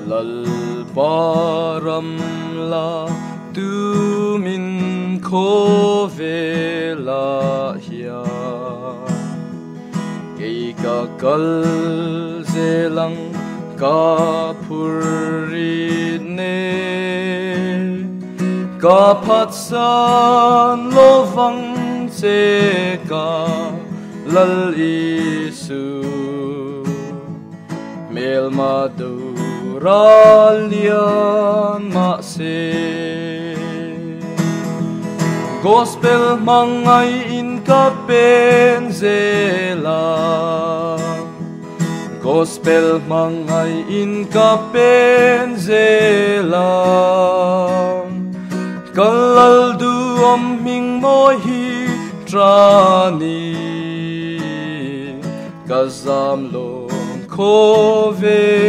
lal param la tu min kho ve la hiya kei ka kal zelang ka phuri ne ka phat san lo vang che ka lal isu mel ma du ralian ma se gospel mangai in ka pen zela gospel mangai in ka pen zela kalal du om ming mo hi trani kazam lo kho ve